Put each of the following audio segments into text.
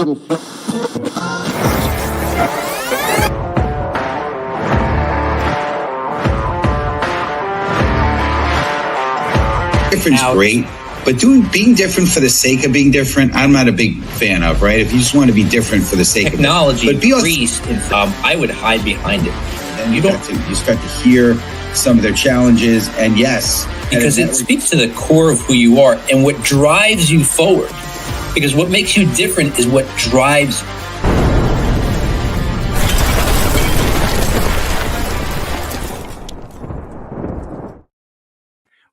Different's great, but being different for the sake of being different, I'm not a big fan of, right? If you just want to be different for the sake of technology increased, I would hide behind it. And you start to hear some of their challenges, and yes, because it speaks to the core of who you are and what drives you forward. Because what makes you different is what drives you.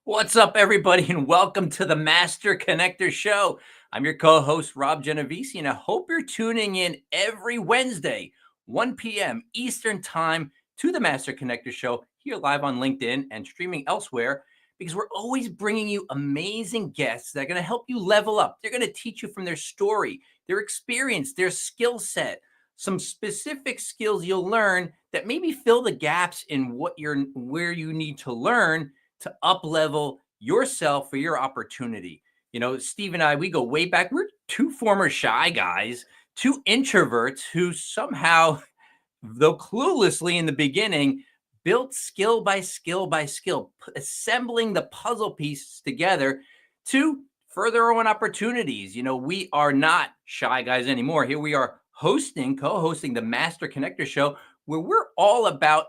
What's up, everybody, and welcome to the Master Connector Show. I'm your co-host, Rob Genovesi, and I hope you're tuning in every Wednesday, 1 p.m. Eastern Time, to the Master Connector Show here live on LinkedIn and streaming elsewhere, because we're always bringing you amazing guests that are going to help you level up. They're going to teach you from their story, their experience, their skill set, some specific skills you'll learn that maybe fill the gaps in where you need to learn to up-level yourself for your opportunity. You know, Steve and I, we go way back. We're two former shy guys, two introverts who somehow, though cluelessly in the beginning, built skill by skill by skill, assembling the puzzle pieces together to further our own opportunities. You know, we are not shy guys anymore. Here we are co-hosting the Master Connector Show, where we're all about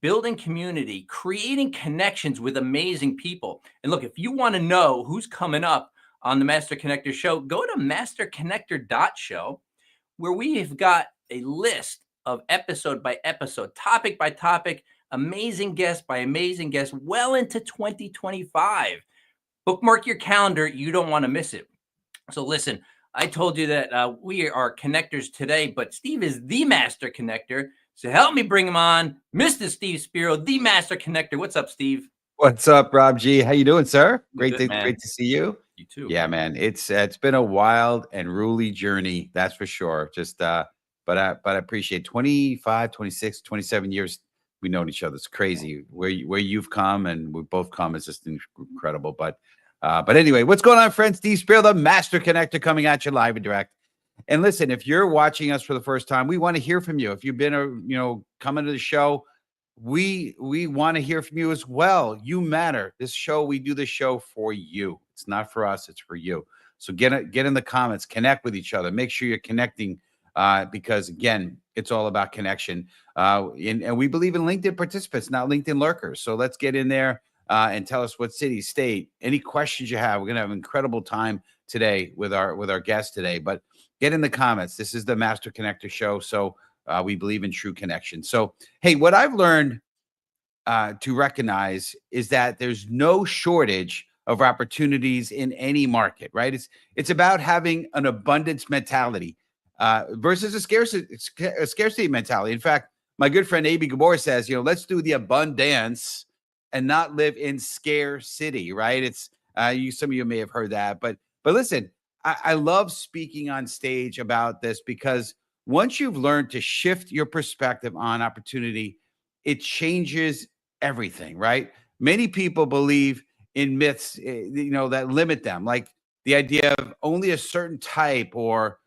building community, creating connections with amazing people. And look, if you want to know who's coming up on the Master Connector Show, go to masterconnector.show, where we have got a list of episode by episode, topic by topic, amazing guest by amazing guest, well into 2025. Bookmark your calendar. You don't want to miss it. So listen, I told you that we are connectors today, but Steve is the Master Connector. So help me bring him on, Mr. Steve Spiro, the Master Connector. What's up, Steve? What's up, Rob G? How you doing, sir? Great to see you. You too. Yeah, man. It's been a wild and ruly journey, that's for sure. Just but I appreciate 25, 26, 27 years we've known each other. It's crazy where you've come and we've both come is just incredible. But anyway, what's going on, friends? Steve Spiro, the Master Connector, coming at you live and direct. And listen, if you're watching us for the first time, we want to hear from you. If you've been, coming to the show, we want to hear from you as well. You matter. We do this show for you. It's not for us. It's for you. So get in the comments, connect with each other. Make sure you're connecting because, again, it's all about connection. And we believe in LinkedIn participants, not LinkedIn lurkers. So let's get in there and tell us what city, state, any questions you have. We're going to have an incredible time today with our guest today. But get in the comments. This is the Master Connector Show. So we believe in true connection. So, hey, what I've learned to recognize is that there's no shortage of opportunities in any market, right? It's about having an abundance mentality versus a scarcity mentality. In fact, my good friend A.B. Gabor says, let's do the abundance and not live in scarcity, right? It's some of you may have heard that, but listen, I love speaking on stage about this because once you've learned to shift your perspective on opportunity, it changes everything, right? Many people believe in myths, that limit them, like the idea of only a certain type or,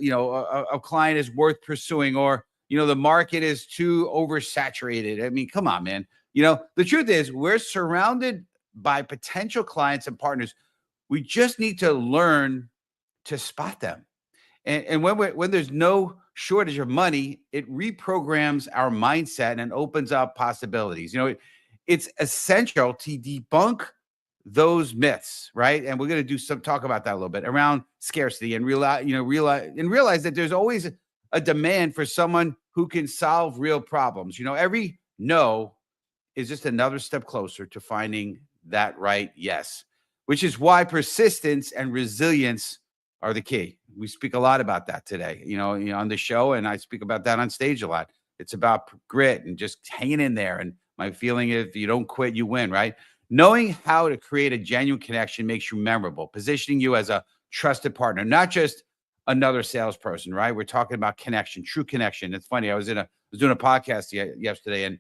a client is worth pursuing or, the market is too oversaturated. I mean, come on, man. The truth is we're surrounded by potential clients and partners. We just need to learn to spot them. And when there's no shortage of money, it reprograms our mindset and opens up possibilities. It's essential to debunk those myths, right? And we're going to talk about that a little bit around scarcity and realize that there's always a demand for someone who can solve real problems. Every no is just another step closer to finding that right yes, which is why persistence and resilience are the key. We speak a lot about that today, on the show, and I speak about that on stage a lot. It's about grit and just hanging in there. And my feeling is if you don't quit, you win, right? Knowing how to create a genuine connection makes you memorable, positioning you as a trusted partner, not just another salesperson, right? We're talking about connection, true connection. It's funny. I was doing a podcast yesterday, and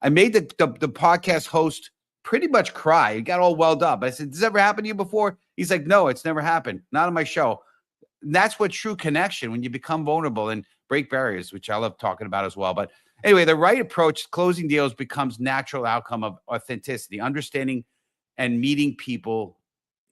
I made the podcast host pretty much cry. He got all welled up. I said, "Does this ever happen to you before?" He's like, "No, it's never happened. Not on my show." that's what true connection, when you become vulnerable and break barriers, which I love talking about as well. But anyway, the right approach, closing deals becomes natural outcome of authenticity, understanding and meeting people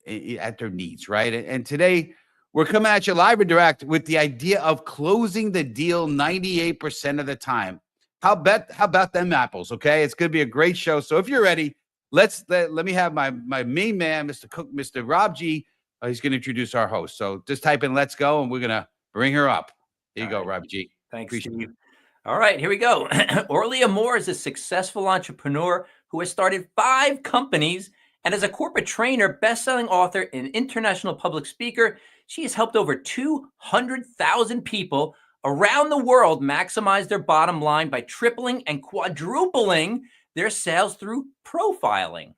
at their needs, right? And today we're coming at you live and direct with the idea of closing the deal 98% of the time. How about them apples? Okay, it's going to be a great show. So if you're ready, let me have my main man, Mr. Cook, Mr. Rob G. He's going to introduce our host. So just type in "Let's go," and we're going to bring her up. Here you go, Rob G. Thanks, Steve. All right, here we go. Orly Amor is a successful entrepreneur who has started 5 companies and as a corporate trainer, best-selling author, and international public speaker. She has helped over 200,000 people around the world maximize their bottom line by tripling and quadrupling their sales through profiling.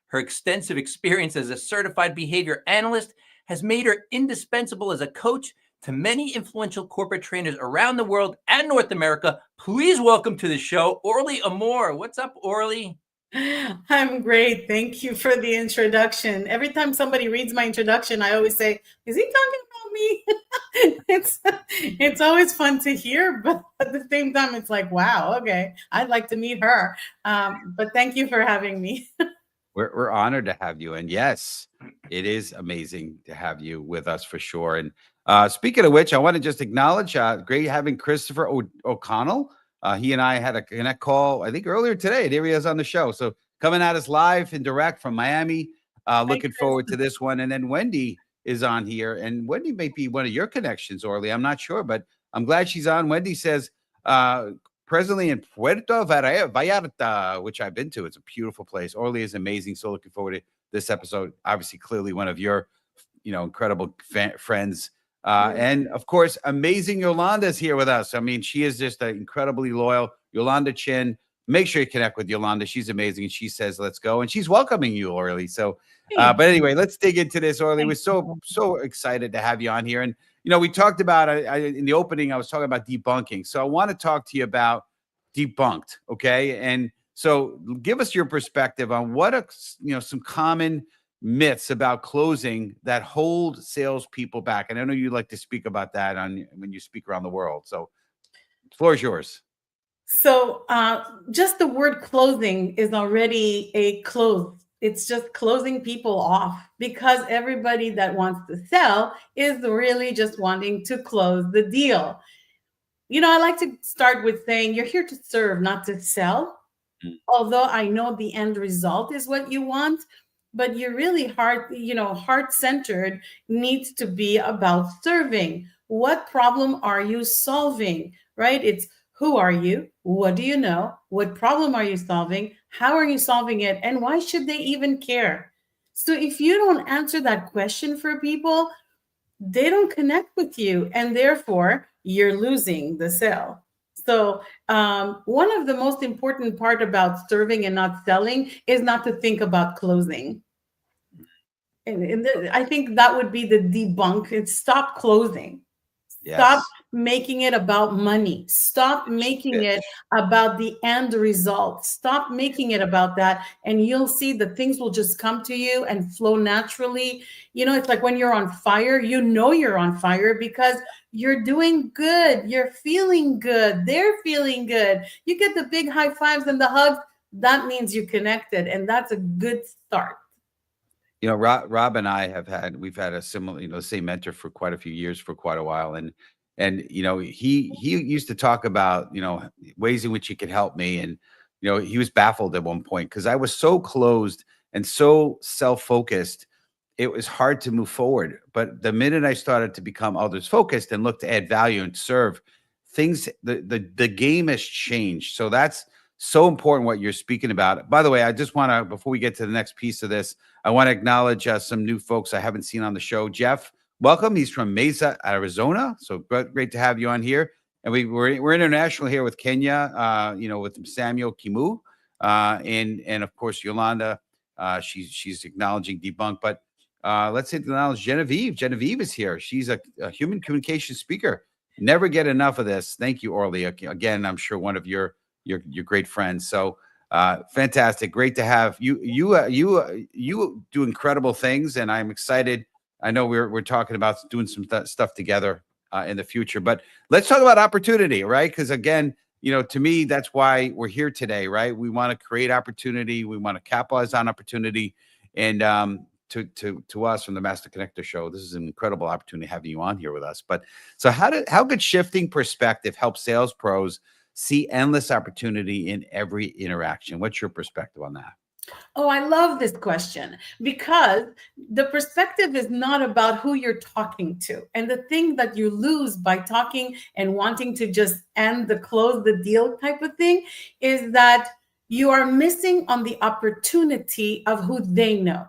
Her extensive experience as a certified behavior analyst has made her indispensable as a coach to many influential corporate trainers around the world and North America. Please welcome to the show, Orly Amor. What's up, Orly? I'm great. Thank you for the introduction. Every time somebody reads my introduction, I always say, is he talking about me? It's always fun to hear, but at the same time, it's like, wow, okay, I'd like to meet her. But thank you for having me. We're honored to have you. And yes, it is amazing to have you with us for sure. And speaking of which, I want to just acknowledge great having Christopher O'Connell. He and I had a connect call, I think earlier today. There he is on the show. So coming at us live and direct from Miami. Looking forward to this one. And then Wendy is on here. And Wendy may be one of your connections, Orly. I'm not sure, but I'm glad she's on. Wendy says, presently in Puerto Vallarta, which I've been to. It's a beautiful place. Orly is amazing. So looking forward to this episode. Obviously, clearly one of your, incredible friends. And of course, amazing Yolanda is here with us. I mean, she is just incredibly loyal. Yolanda Chin. Make sure you connect with Yolanda. She's amazing. And she says, let's go. And she's welcoming you, Orly. So, but anyway, let's dig into this, Orly. We're so excited to have you on here. And, we talked about in the opening, I was talking about debunking. So I want to talk to you about debunked. Okay. And so give us your perspective on what are, some common myths about closing that hold salespeople back. And I know you like to speak about that when you speak around the world. So the floor is yours. So just the word closing is already a close. It's just closing people off because everybody that wants to sell is really just wanting to close the deal. I like to start with saying you're here to serve, not to sell. Although I know the end result is what you want, but you're really heart-centered needs to be about serving. What problem are you solving, right? It's who are you? What do you know? What problem are you solving? How are you solving it? And why should they even care? So if you don't answer that question for people, they don't connect with you. And therefore, you're losing the sale. So one of the most important part about serving and not selling is not to think about closing. And I think that would be the debunk. It's stop closing. Yes. Stop making it about money. Stop making it about the end result. Stop making it about that. And you'll see that things will just come to you and flow naturally. It's like when you're on fire, you're on fire because you're doing good. You're feeling good. They're feeling good. You get the big high fives and the hugs. That means you connected. And that's a good start. Rob and I we've had a similar, same mentor for quite a few years, for quite a while. And he used to talk about, ways in which he could help me. And, he was baffled at one point because I was so closed and so self-focused. It was hard to move forward. But the minute I started to become others focused and look to add value and serve things, the game has changed. So that's so important what you're speaking about. By the way, I just want to, before we get to the next piece of this, I want to acknowledge some new folks I haven't seen on the show. Jeff, welcome. He's from Mesa, Arizona. So great to have you on here. And we're international here with Kenya, with Samuel Kimu, and of course Yolanda. She's acknowledging debunk, but let's acknowledge Genevieve. Genevieve is here. She's a human communication speaker. Never get enough of this. Thank you, Orly. Again, I'm sure one of your great friends. So fantastic. Great to have you. You do incredible things. And I'm excited I know we're talking about doing some stuff together in the future, but let's talk about opportunity, right? Because again, to me, that's why we're here today, right? We want to create opportunity. We want to capitalize on opportunity. And to us from the Master Connector Show, this is an incredible opportunity having you on here with us. But so how could shifting perspective help sales pros see endless opportunity in every interaction? What's your perspective on that? Oh, I love this question because the perspective is not about who you're talking to. And the thing that you lose by talking and wanting to just close the deal type of thing is that you are missing on the opportunity of who they know.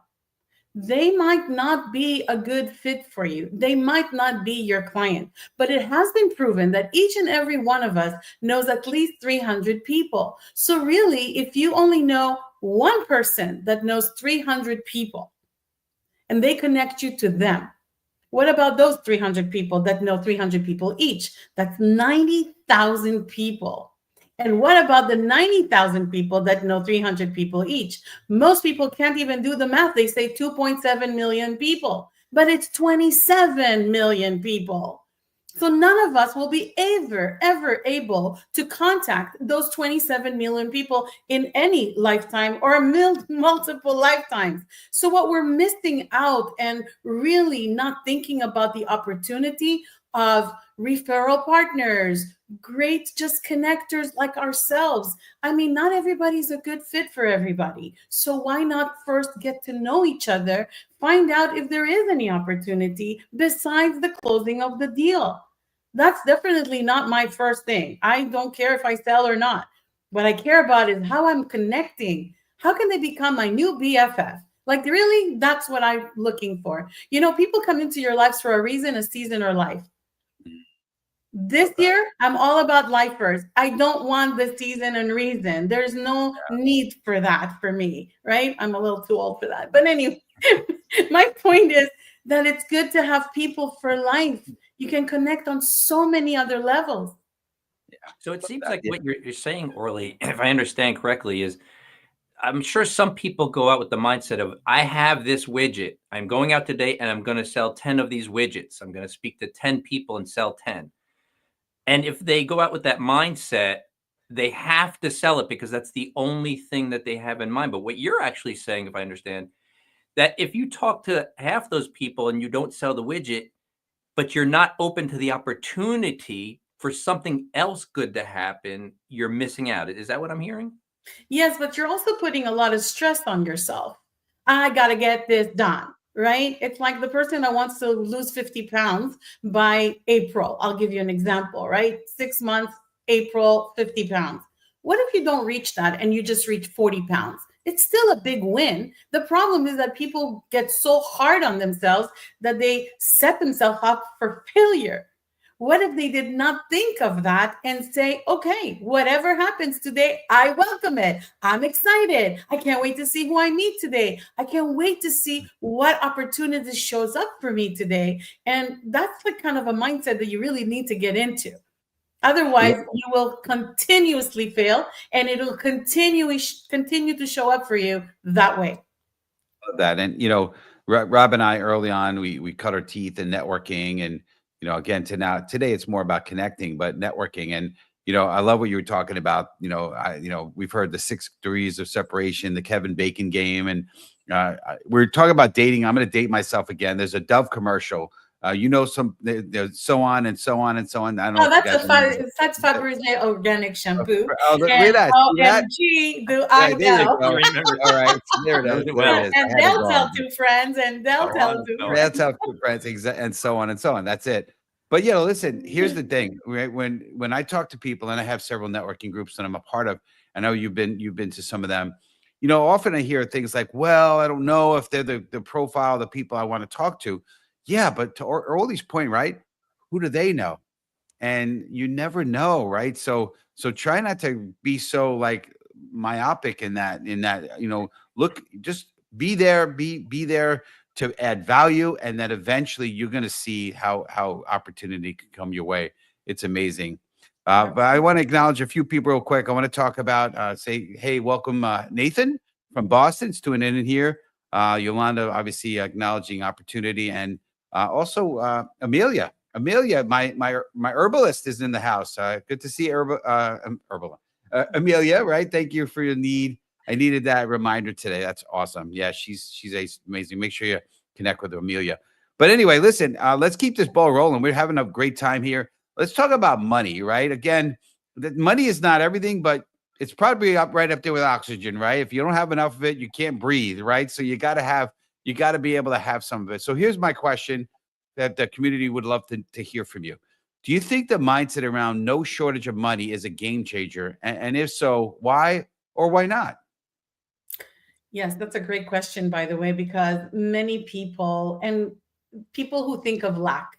They might not be a good fit for you. They might not be your client, but it has been proven that each and every one of us knows at least 300 people. So really, if you only know one person that knows 300 people and they connect you to them, what about those 300 people that know 300 people each? That's 90,000 people. And what about the 90,000 people that know 300 people each? Most people can't even do the math. They say 2.7 million people, but it's 27 million people. So none of us will be ever able to contact those 27 million people in any lifetime or multiple lifetimes. So what we're missing out and really not thinking about the opportunity of referral partners, great just connectors like ourselves. I mean, not everybody's a good fit for everybody. So why not first get to know each other, find out if there is any opportunity besides the closing of the deal? That's definitely not my first thing. I don't care if I sell or not. What I care about is how I'm connecting. How can they become my new BFF? Like, really, that's what I'm looking for. People come into your lives for a reason, a season, or life. This year, I'm all about lifers. I don't want the season and reason. There's no need for that for me, right? I'm a little too old for that. But anyway, my point is that it's good to have people for life. You can connect on so many other levels. Yeah. So it seems like what you're saying, Orly, if I understand correctly, is I'm sure some people go out with the mindset of, I have this widget. I'm going out today and I'm going to sell 10 of these widgets. I'm going to speak to 10 people and sell 10. And if they go out with that mindset, they have to sell it because that's the only thing that they have in mind. But what you're actually saying, if I understand, that if you talk to half those people and you don't sell the widget, but you're not open to the opportunity for something else good to happen, you're missing out. Is that what I'm hearing? Yes, but you're also putting a lot of stress on yourself. I got to get this done. Right? It's like the person that wants to lose 50 pounds by April. I'll give you an example, right? 6 months, April, 50 pounds. What if you don't reach that and you just reach 40 pounds? It's still a big win. The problem is that people get so hard on themselves that they set themselves up for failure. What if they did not think of that and say, okay, whatever happens today, I welcome it. I'm excited. I can't wait to see who I meet today. I can't wait to see what opportunity shows up for me today. And that's the kind of a mindset that you really need to get into. Otherwise, you will continuously fail and it'll continue to show up for you that way. That. And, Rob and I early on, we cut our teeth in networking and, again, today it's more about connecting, but networking. And, I love what you were talking about. We've heard the 6 degrees of separation, the Kevin Bacon game. And we're talking about dating. I'm going to date myself again. There's a Dove commercial. There's so on and so on and so on. I don't know. That's Fabergé organic shampoo. Oh, look at that. OMG, do I know? There you go. All right. There it is. And they'll tell 2 friends, and they'll tell 2 friends. They'll tell 2 friends, and so on and so on. That's it. But listen, here's the thing. Right? When I talk to people, and I have several networking groups that I'm a part of, I know you've been to some of them. Often I hear things like, well, I don't know if they're the profile of the people I want to talk to. Yeah, but to Orly's point, right? Who do they know? And you never know, right? So try not to be so like myopic in that, look, just be there to add value, and that eventually you're going to see how opportunity can come your way. It's amazing. But I want to acknowledge a few people real quick. I want to talk about, say, hey, welcome, Nathan from Boston. It's tuning in here. Yolanda, obviously acknowledging opportunity, and Amelia. Amelia, my herbalist is in the house. Good to see Amelia, right? Thank you for your need. I needed that reminder today. That's awesome. Yeah, she's amazing. Make sure you connect with Amelia. But anyway, listen, let's keep this ball rolling. We're having a great time here. Let's talk about money, right? Again, money is not everything, but it's probably right up there with oxygen, right? If you don't have enough of it, you can't breathe, right? So you got to be able to have some of it. So here's my question that the community would love to hear from you. Do you think the mindset around no shortage of money is a game changer? And if so, why or why not? Yes, that's a great question, by the way, because many people and people who think of lack,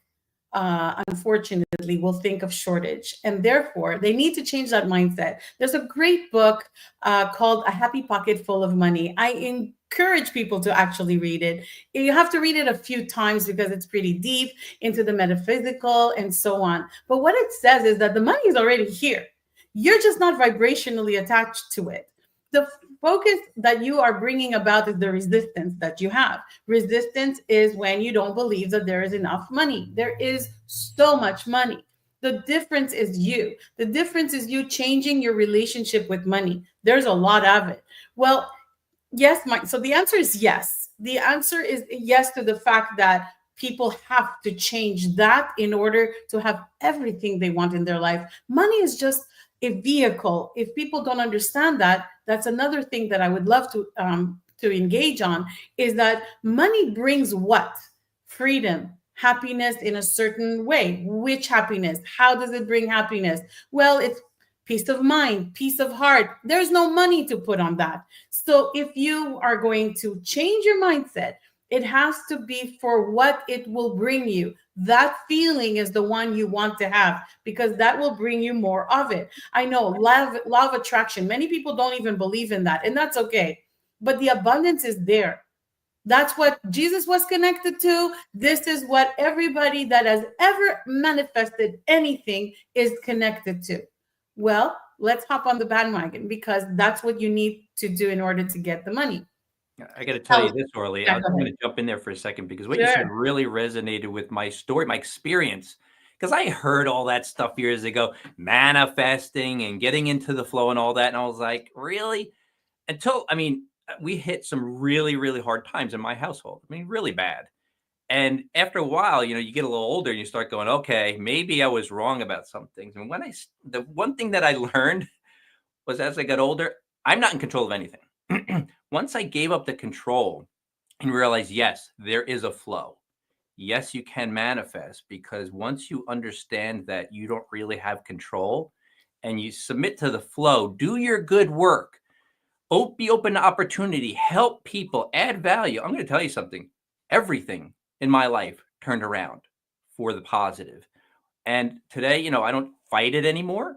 unfortunately, will think of shortage. And therefore, they need to change that mindset. There's a great book called A Happy Pocket Full of Money. I encourage people to actually read it. You have to read it a few times because it's pretty deep into the metaphysical and so on. But what it says is that the money is already here. You're just not vibrationally attached to it. The focus that you are bringing about is the resistance that you have. Resistance is when you don't believe that there is enough money. There is so much money. The difference is you. The difference is you changing your relationship with money. There's a lot of it. Well, yes, Mike. So the answer is yes. The answer is yes to the fact that people have to change that in order to have everything they want in their life. Money is just a vehicle. If people don't understand that, that's another thing that I would love to engage on, is that money brings what? Freedom, happiness in a certain way. Which happiness? How does it bring happiness? Well, it's peace of mind, peace of heart. There's no money to put on that. So if you are going to change your mindset, it has to be for what it will bring you. That feeling is the one you want to have, because that will bring you more of it. I know law of attraction. Many people don't even believe in that, and that's okay. But the abundance is there. That's what Jesus was connected to. This is what everybody that has ever manifested anything is connected to. Well, let's hop on the bandwagon, because that's what you need to do in order to get the money. I got to tell you this, Orly. Yeah, I'm go going ahead. to jump in there for a second, because what you said really resonated with my story, my experience. Because I heard all that stuff years ago, manifesting and getting into the flow and all that. And I was like, really? We hit some really, really hard times in my household. I mean, really bad. And after a while, you get a little older and you start going, okay, maybe I was wrong about some things. And the one thing that I learned was, as I got older, I'm not in control of anything. Once I gave up the control and realized, yes, there is a flow. Yes, you can manifest, because once you understand that you don't really have control and you submit to the flow, do your good work, be open to opportunity, help people, add value. I'm going to tell you something. Everything in my life turned around for the positive. And today, I don't fight it anymore.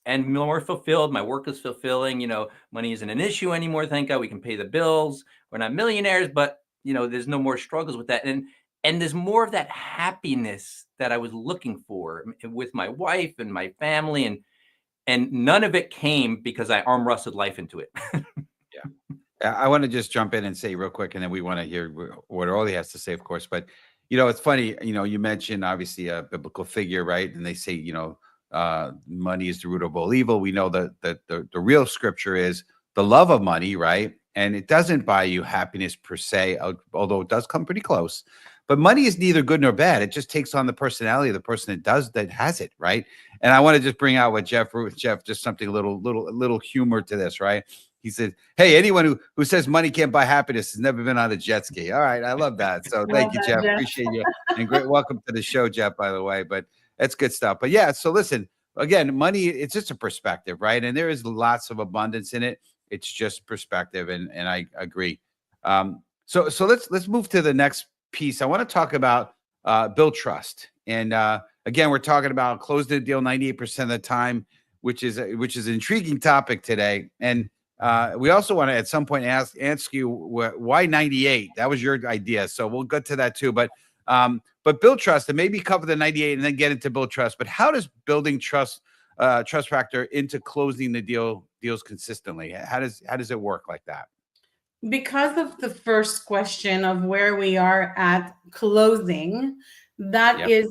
And more fulfilled. My work is fulfilling. Money isn't an issue anymore. Thank God we can pay the bills. We're not millionaires, but there's no more struggles with that. And there's more of that happiness that I was looking for with my wife and my family. And none of it came because I arm wrestled life into it. Yeah. I want to just jump in and say real quick, and then we want to hear what Orly has to say, of course. But, it's funny, you mentioned obviously a biblical figure, right? And they say, money is the root of all evil. We know that the real scripture is the love of money, right? And it doesn't buy you happiness per se, although it does come pretty close. But money is neither good nor bad. It just takes on the personality of the person that has it, right? And I want to just bring out what Jeff, just something a little humor to this, right? He said, "Hey, anyone who says money can't buy happiness has never been on a jet ski." All right, I love that. So thank you, Jeff. Appreciate you, and great welcome to the show, Jeff. By the way, but that's good stuff. But yeah, so listen, again, money, it's just a perspective, right? And there is lots of abundance in it. It's just perspective, and I agree. So let's move to the next piece. I want to talk about build trust, and again, we're talking about close the deal 98% of the time, which is an intriguing topic today. And we also want to at some point ask you why 98. That was your idea, so we'll get to that too. But build trust, and maybe cover the 98 and then get into build trust. But how does building trust factor into closing the deals consistently? How does it work like that? Because of the first question of where we are at closing, Yep.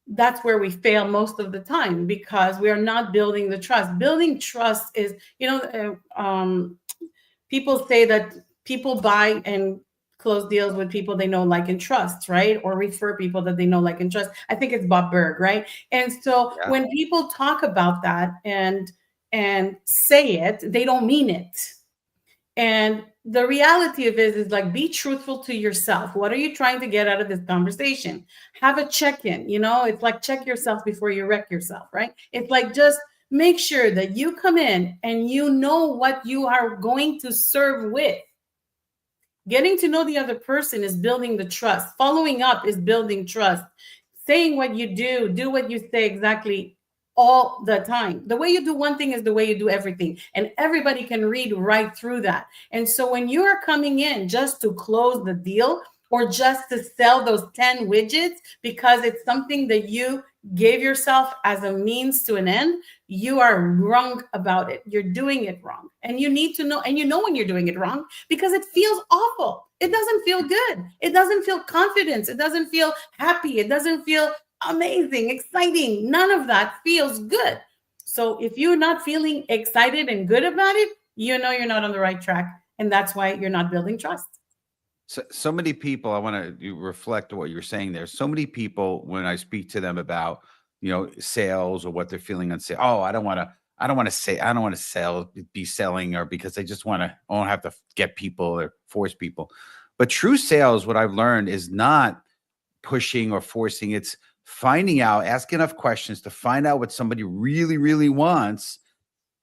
that's where we fail most of the time, because we are not building the trust. Building trust is, people say that people buy and close deals with people they know, like, and trust, right? Or refer people that they know, like, and trust. I think it's Bob Berg, right? And so Yeah. when people talk about that and say it, they don't mean it. And the reality of it is, like, be truthful to yourself. What are you trying to get out of this conversation? Have a check-in. It's like, check yourself before you wreck yourself, right? It's like, just make sure that you come in and you know what you are going to serve with. Getting to know the other person is building the trust. Following up is building trust. Saying what you do what you say exactly all the time. The way you do one thing is the way you do everything. And everybody can read right through that. And so when you are coming in just to close the deal, or just to sell those 10 widgets because it's something that you gave yourself as a means to an end, you are wrong about it. You're doing it wrong. And you need to know, and you know when you're doing it wrong, because it feels awful. It doesn't feel good. It doesn't feel confidence. It doesn't feel happy. It doesn't feel amazing, exciting. None of that feels good. So if you're not feeling excited and good about it, you know you're not on the right track. And that's why you're not building trust. So many people, I want to reflect on what you're saying there. So many people, when I speak to them about, sales or what they're feeling on sale. Oh, I don't want to sell, be selling, or because I don't have to get people or force people. But true sales, what I've learned, is not pushing or forcing. It's finding out, ask enough questions to find out what somebody really, really wants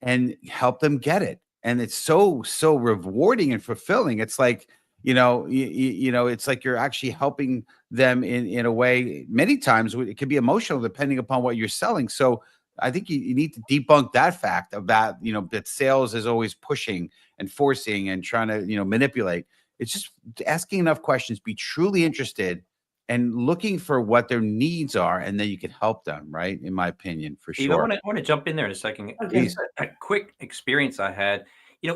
and help them get it. And it's so rewarding and fulfilling. It's like, it's like you're actually helping them in a way. Many times it can be emotional depending upon what you're selling. So I think you need to debunk that fact about, that sales is always pushing and forcing and trying to, manipulate. It's just asking enough questions, be truly interested and looking for what their needs are, and then you can help them, right? In my opinion, for Steve, I sure. want to jump in there in a second. Okay. Just a quick experience I had,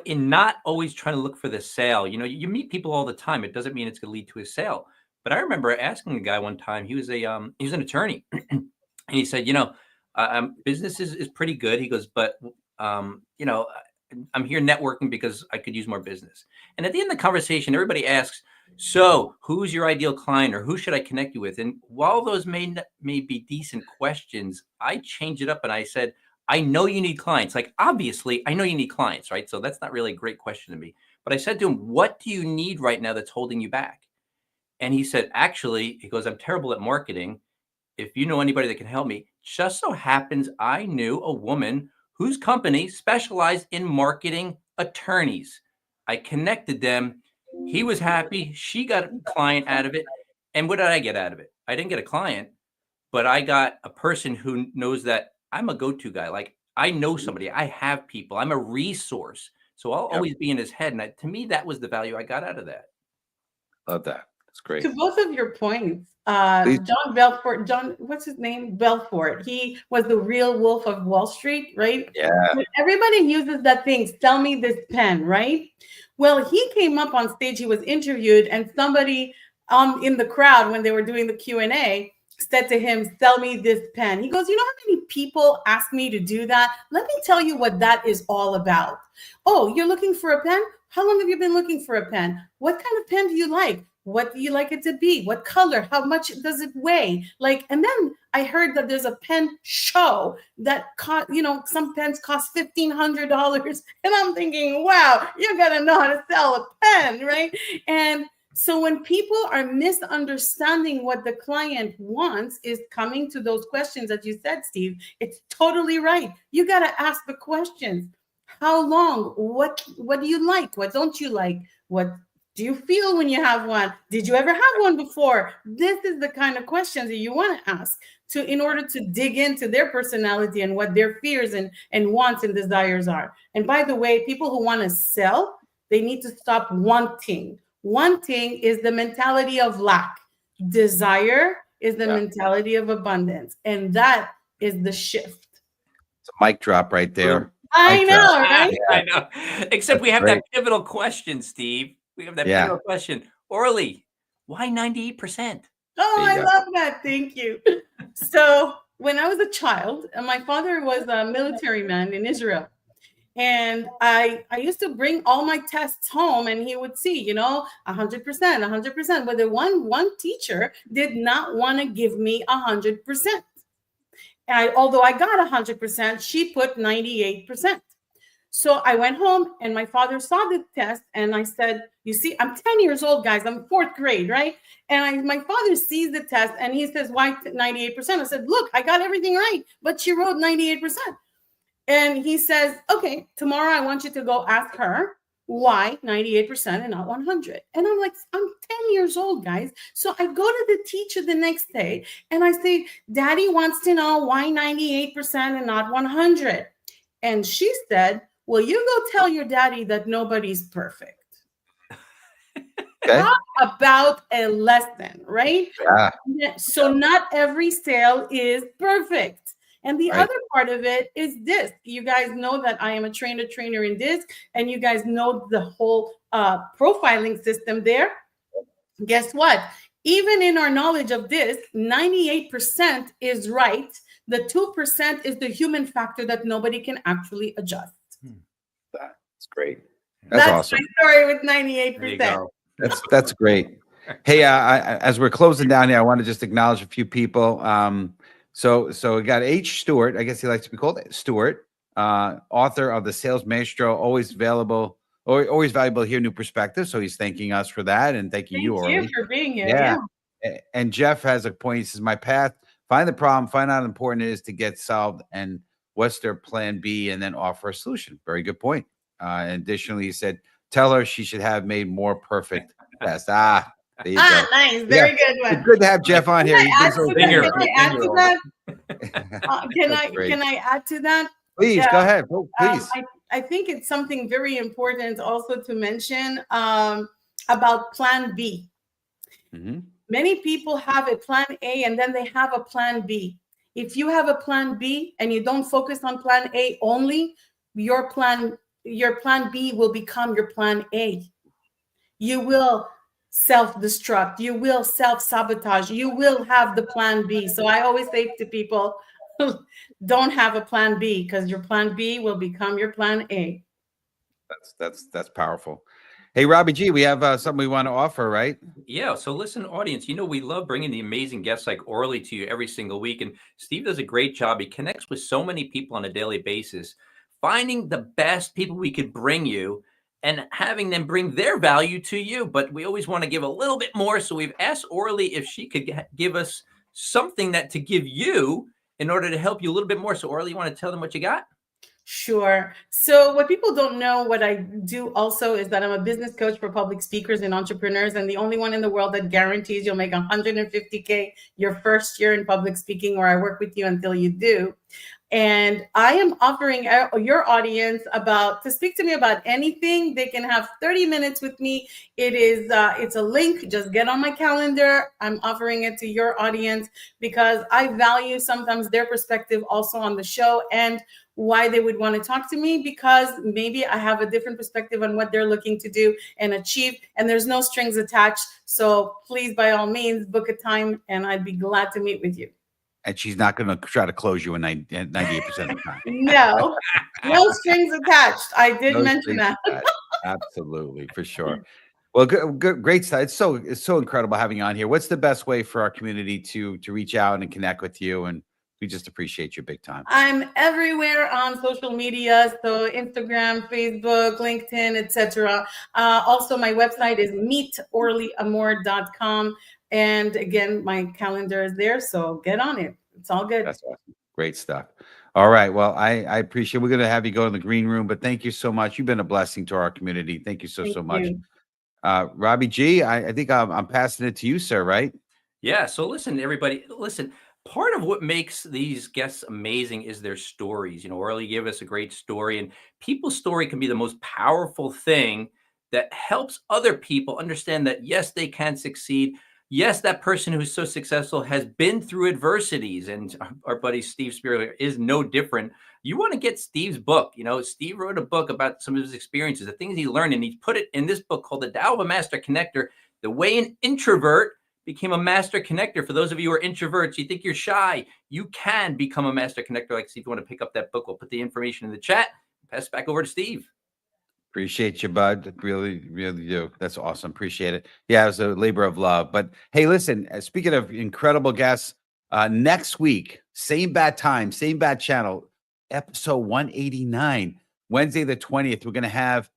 in not always trying to look for the sale. You meet people all the time. It doesn't mean it's going to lead to a sale. But I remember asking a guy one time. He was an attorney, and he said, business is pretty good. He goes, but I'm here networking because I could use more business. And at the end of the conversation, everybody asks, so who's your ideal client, or who should I connect you with? And while those may be decent questions, I changed it up and I said, I know you need clients. Like, obviously, I know you need clients, right? So that's not really a great question to me. But I said to him, what do you need right now that's holding you back? And he said, actually, he goes, I'm terrible at marketing. If you know anybody that can help me. Just so happens I knew a woman whose company specialized in marketing attorneys. I connected them. He was happy. She got a client out of it. And what did I get out of it? I didn't get a client, but I got a person who knows that I'm a go-to guy. Like, I know somebody. I have people. I'm a resource. So I'll Yep. always be in his head. And to me, that was the value I got out of that. Love that. That's great. To both of your points, Please. what's his name? Belfort. He was the real wolf of Wall Street, right? Yeah. But everybody uses that thing, sell me this pen, right? Well, he came up on stage, he was interviewed, and somebody in the crowd, when they were doing the Q&A, said to him, sell me this pen. He goes, you know how many people ask me to do that? Let me tell you what that is all about. Oh, you're looking for a pen? How long have you been looking for a pen? What kind of pen do you like? What do you like it to be? What color? How much does it weigh? Like, and then I heard that there's a pen show that some pens cost $1,500. And I'm thinking, wow, you gotta know how to sell a pen, right? And so when people are misunderstanding what the client wants, is coming to those questions that you said, Steve, it's totally right. You gotta ask the questions. How long? What do you like? What don't you like? What do you feel when you have one? Did you ever have one before? This is the kind of questions that you want to ask in order to dig into their personality and what their fears and wants and desires are. And by the way, people who want to sell, they need to stop wanting. Wanting is the mentality of lack. Desire is the mentality of abundance. And that is the shift. It's a mic drop right there. I know, right? I know. Except we have that pivotal question, Steve. We have that Yeah. bingo question. Orly, why 98%? Oh, There I you go. love that. Thank you. So when I was a child, my father was a military man in Israel. And I used to bring all my tests home and he would see, 100%, 100%. But the one teacher did not want to give me 100%. Although I got 100%, she put 98%. So I went home and my father saw the test and I said, you see, I'm 10 years old, guys. I'm fourth grade, right? And my father sees the test and he says, why 98%? I said, look, I got everything right, but she wrote 98%. And he says, okay, tomorrow I want you to go ask her why 98% and not 100. And I'm like, I'm 10 years old, guys. So I go to the teacher the next day and I say, Daddy wants to know why 98% and not 100. And she said, well, you go tell your daddy that nobody's perfect. Okay. Talk about a lesson, right? Yeah. So not every sale is perfect. And the Right. other part of it is DISC. You guys know that I am a trainer in DISC, and you guys know the whole profiling system there. Guess what? Even in our knowledge of DISC, 98% is right. The 2% is the human factor that nobody can actually adjust. That's great. That's awesome. My story with 98%. There you go. That's great. Hey, as we're closing down here, I want to just acknowledge a few people. So we got H. Stewart. I guess he likes to be called Stewart, author of the Sales Maestro. Always available, or always valuable to hear new perspectives. So he's thanking us for that, and thanking you, Thank Orly. you for being here. Yeah. And Jeff has a point. He says, my path, find the problem, find out how important it is to get solved, and what's their plan B, and then offer a solution. Very good point. Additionally, he said, tell her she should have made more perfect test. There you go. Nice. Very good one. It's good to have Jeff on here. Can I add to that? That's great. Can I add to that? Please, go ahead. Please. I think it's something very important also to mention about plan B. Mm-hmm. Many people have a plan A and then they have a plan B. If you have a plan B and you don't focus on plan A only, your plan B will become your plan A. You will self-destruct. You will self-sabotage. You will have the plan B. So I always say to people, don't have a plan B, because your plan B will become your plan A. That's powerful. Hey, Robbie G, we have something we want to offer, right? Yeah. So listen, audience, we love bringing the amazing guests like Orly to you every single week. And Steve does a great job. He connects with so many people on a daily basis, finding the best people we could bring you and having them bring their value to you. But we always want to give a little bit more. So we've asked Orly if she could give us something to give you in order to help you a little bit more. So Orly, you want to tell them what you got? Sure. So what people don't know, what I do also, is that I'm a business coach for public speakers and entrepreneurs, and the only one in the world that guarantees you'll make $150K your first year in public speaking, or I work with you until you do. And I am offering your audience to speak to me about anything. They can have 30 minutes with me. It's a link. Just get on my calendar. I'm offering it to your audience because I value sometimes their perspective also on the show and why they would want to talk to me, because maybe I have a different perspective on what they're looking to do and achieve, and there's no strings attached. So please, by all means, book a time and I'd be glad to meet with you. And she's not going to try to close you in 98% of the time. No strings attached. I did mention that. Absolutely, for sure. Well, good, great stuff. It's so incredible having you on here. What's the best way for our community to reach out and connect with you? And we just appreciate you big time. I'm everywhere on social media, so Instagram, Facebook, LinkedIn, etc. Also, my website is meetorlyamor.com. And again, my calendar is there, so get on it. It's all good. That's awesome. Great stuff. All right. Well, I appreciate. We're going to have you go in the green room, but thank you so much. You've been a blessing to our community. Thank you so much. Robbie G, I think I'm passing it to you, sir. Right? Yeah. So listen, everybody. Listen. Part of what makes these guests amazing is their stories. Orly gave us a great story, and people's story can be the most powerful thing that helps other people understand that, yes, they can succeed. Yes, that person who's so successful has been through adversities, and our buddy Steve Spiro is no different. You want to get Steve's book. Steve wrote a book about some of his experiences, the things he learned, and he put it in this book called The Tao of a Master Connector, the way an introvert became a master connector. For those of you who are introverts, you think you're shy, you can become a master connector. Like, Steve, if you want to pick up that book, we'll put the information in the chat. Pass it back over to Steve. Appreciate you, bud. Really, really do. That's awesome. Appreciate it. Yeah, it was a labor of love. But hey, listen, speaking of incredible guests, next week, same bad time, same bad channel, episode 189, Wednesday the 20th, we're going to have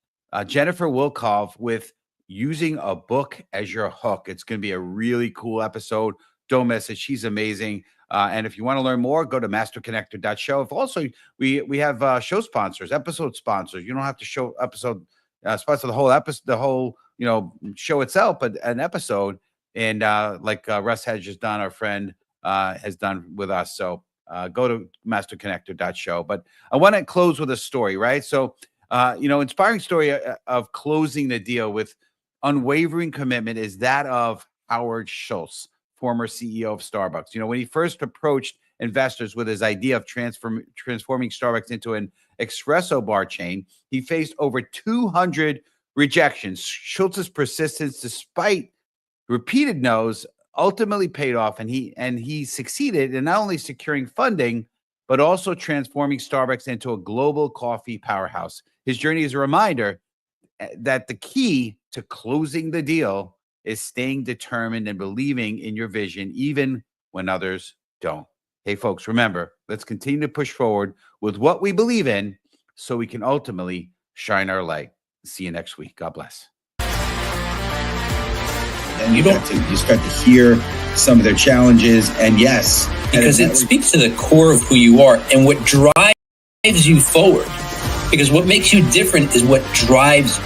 Jennifer Wilkoff with Using a Book as Your Hook. It's going to be a really cool episode. Don't miss it. She's amazing. And if you want to learn more, go to masterconnector.show. If also we have show sponsors, episode sponsors. You don't have to show episode sponsor the whole episode, the whole show itself, but an episode. And like Russ has just done, our friend has done with us. So go to masterconnector.show. But I want to close with a story, right? So inspiring story of closing the deal with unwavering commitment is that of Howard Schultz, former CEO of Starbucks. When he first approached investors with his idea of transforming Starbucks into an espresso bar chain, he faced over 200 rejections. Schultz's persistence, despite repeated no's, ultimately paid off, and he succeeded in not only securing funding, but also transforming Starbucks into a global coffee powerhouse. His journey is a reminder that the key to closing the deal is staying determined and believing in your vision, even when others don't. Hey, folks, remember, let's continue to push forward with what we believe in so we can ultimately shine our light. See you next week. God bless. And you start to hear some of their challenges, and yes, because it speaks to the core of who you are and what drives you forward. Because what makes you different is what drives